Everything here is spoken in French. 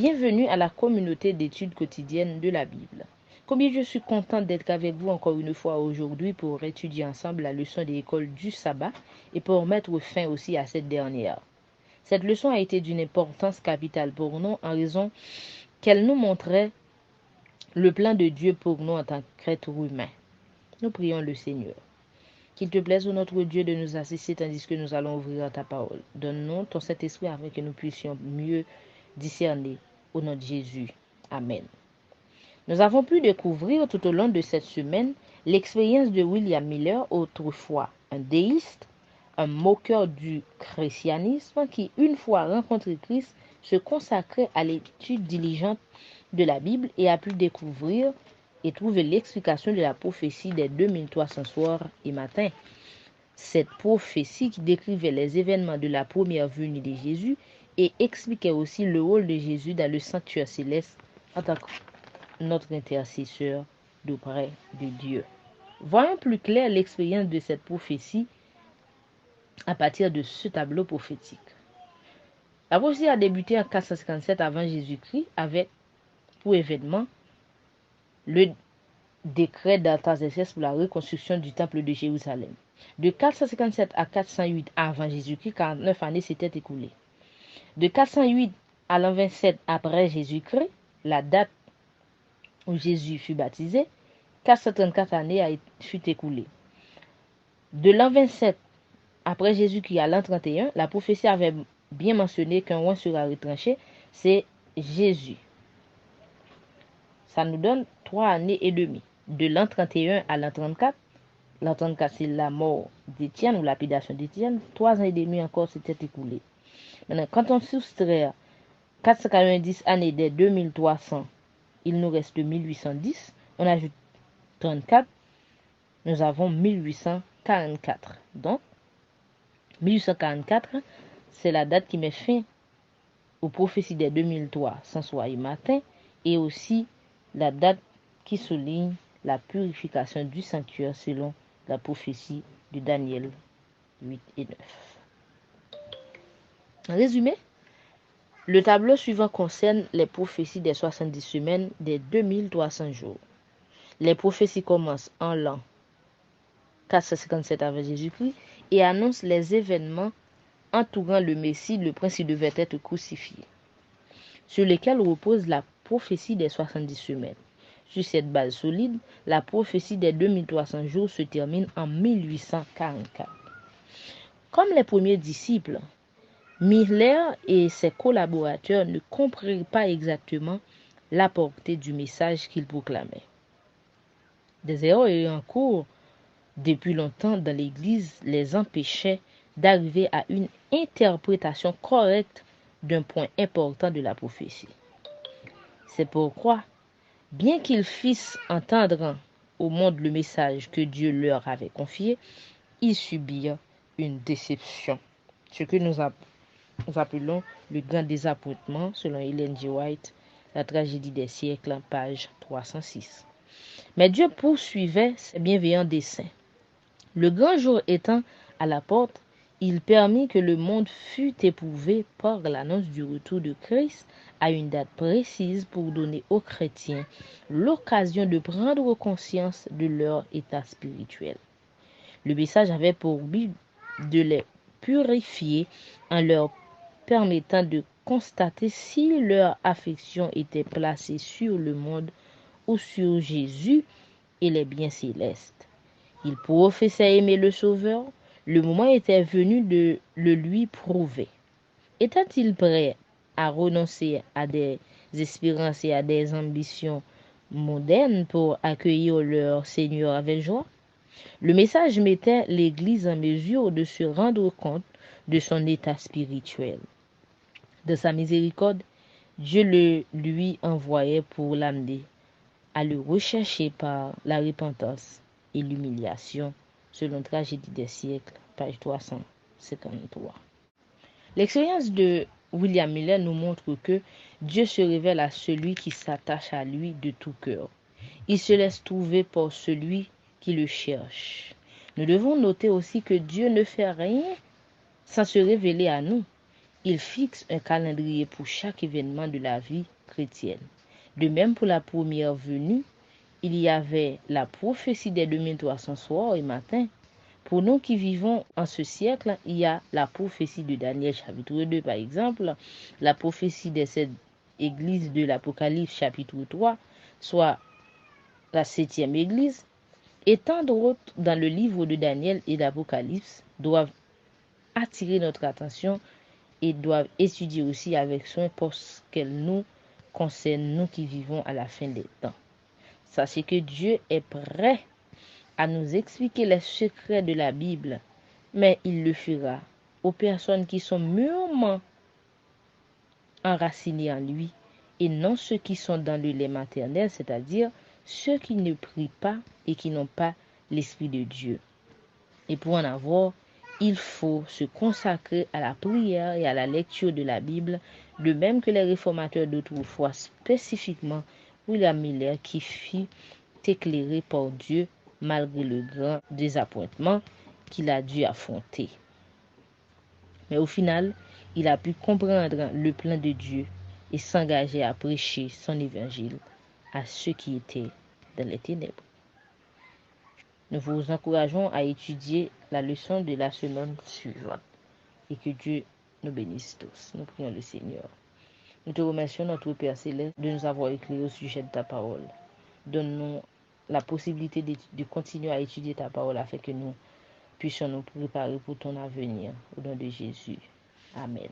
Bienvenue à la communauté d'études quotidiennes de la Bible. Combien je suis contente d'être avec vous encore une fois aujourd'hui pour étudier ensemble la leçon de l'école du sabbat et pour mettre fin aussi à cette dernière. Cette leçon a été d'une importance capitale pour nous en raison qu'elle nous montrait le plan de Dieu pour nous en tant qu'êtres humains. Nous prions le Seigneur. Qu'il te plaise, ô notre Dieu, de nous assister tandis que nous allons ouvrir ta parole. Donne-nous ton Saint-Esprit afin que nous puissions mieux discerner au nom de Jésus. Amen. Nous avons pu découvrir tout au long de cette semaine l'expérience de William Miller, autrefois un déiste, un moqueur du christianisme qui, une fois rencontré Christ, se consacrait à l'étude diligente de la Bible et a pu découvrir et trouver l'explication de la prophétie des 2300 soirs et matins. Cette prophétie qui décrivait les événements de la première venue de Jésus et expliquait aussi le rôle de Jésus dans le sanctuaire céleste en tant que notre intercesseur d'auprès de Dieu. Voyons plus clair l'expérience de cette prophétie à partir de ce tableau prophétique. La prophétie a débuté en 457 avant Jésus-Christ avec pour événement le décret d'Artaxerxès pour la reconstruction du temple de Jérusalem. De 457 à 408 avant Jésus-Christ, 49 années s'étaient écoulées. De 408 à l'an 27 après Jésus-Christ, la date où Jésus fut baptisé, 434 années fut écoulée. De l'an 27 après Jésus-Christ à l'an 31, la prophétie avait bien mentionné qu'un roi sera retranché, c'est Jésus. Ça nous donne 3 années et demie. De l'an 31 à l'an 34, l'an 34 c'est la mort d'Étienne ou lapidation d'Étienne, 3 ans et demi encore s'étaient écoulés. Maintenant, quand on soustrait 490 années des 2300, il nous reste 1810, on ajoute 34, nous avons 1844. Donc, 1844, c'est la date qui met fin aux prophéties des 2003, soir et matin, et aussi la date qui souligne la purification du sanctuaire selon la prophétie de Daniel 8 et 9. En résumé, le tableau suivant concerne les prophéties des 70 semaines des 2300 jours. Les prophéties commencent en l'an 457 avant Jésus-Christ et annoncent les événements entourant le Messie, le prince qui devait être crucifié, sur lesquels repose la prophétie des 70 semaines. Sur cette base solide, la prophétie des 2300 jours se termine en 1844. Comme les premiers disciples, Miller et ses collaborateurs ne comprirent pas exactement la portée du message qu'ils proclamaient. Des erreurs en cours depuis longtemps dans l'Église les empêchaient d'arriver à une interprétation correcte d'un point important de la prophétie. C'est pourquoi, bien qu'ils fissent entendre au monde le message que Dieu leur avait confié, ils subirent une déception, ce que nous appelons le grand désappointement, selon Ellen G. White, la tragédie des siècles, page 306. Mais Dieu poursuivait ses bienveillants desseins. Le grand jour étant à la porte, il permit que le monde fût éprouvé par l'annonce du retour de Christ à une date précise pour donner aux chrétiens l'occasion de prendre conscience de leur état spirituel. Le message avait pour but de les purifier en leur permettant de constater si leur affection était placée sur le monde ou sur Jésus et les biens célestes. Ils professaient aimer le Sauveur, le moment était venu de le lui prouver. Étaient-ils prêts à renoncer à des espérances et à des ambitions mondaines pour accueillir leur Seigneur avec joie? Le message mettait l'Église en mesure de se rendre compte de son état spirituel. De sa miséricorde, Dieu le lui envoyait pour l'amener à le rechercher par la repentance et l'humiliation, selon Tragédie des siècles, page 353. L'expérience de William Miller nous montre que Dieu se révèle à celui qui s'attache à lui de tout cœur. Il se laisse trouver par celui qui le cherche. Nous devons noter aussi que Dieu ne fait rien sans se révéler à nous. Il fixe un calendrier pour chaque événement de la vie chrétienne. De même, pour la première venue, il y avait la prophétie des 2300 soirs et matins. Pour nous qui vivons en ce siècle, il y a la prophétie de Daniel chapitre 2 par exemple, la prophétie des 7 églises de l'Apocalypse chapitre 3, soit la 7e église, et tant d'autres dans le livre de Daniel et d'Apocalypse doivent attirer notre attention et doivent étudier aussi avec soin parce qu'elles nous concernent, nous qui vivons à la fin des temps. Sachez que Dieu est prêt à nous expliquer les secrets de la Bible, mais il le fera aux personnes qui sont mûrement enracinés en lui et non ceux qui sont dans le lait maternel, c'est-à-dire ceux qui ne prient pas et qui n'ont pas l'Esprit de Dieu. Et pour en avoir, il faut se consacrer à la prière et à la lecture de la Bible, de même que les réformateurs d'autrefois, spécifiquement William Miller, qui fut éclairé par Dieu malgré le grand désappointement qu'il a dû affronter. Mais au final, il a pu comprendre le plan de Dieu et s'engager à prêcher son évangile à ceux qui étaient dans les ténèbres. Nous vous encourageons à étudier la leçon de la semaine suivante et que Dieu nous bénisse tous. Nous prions le Seigneur. Nous te remercions, notre Père Céleste, de nous avoir éclairé au sujet de ta parole. Donne-nous la possibilité de continuer à étudier ta parole afin que nous puissions nous préparer pour ton avenir. Au nom de Jésus. Amen.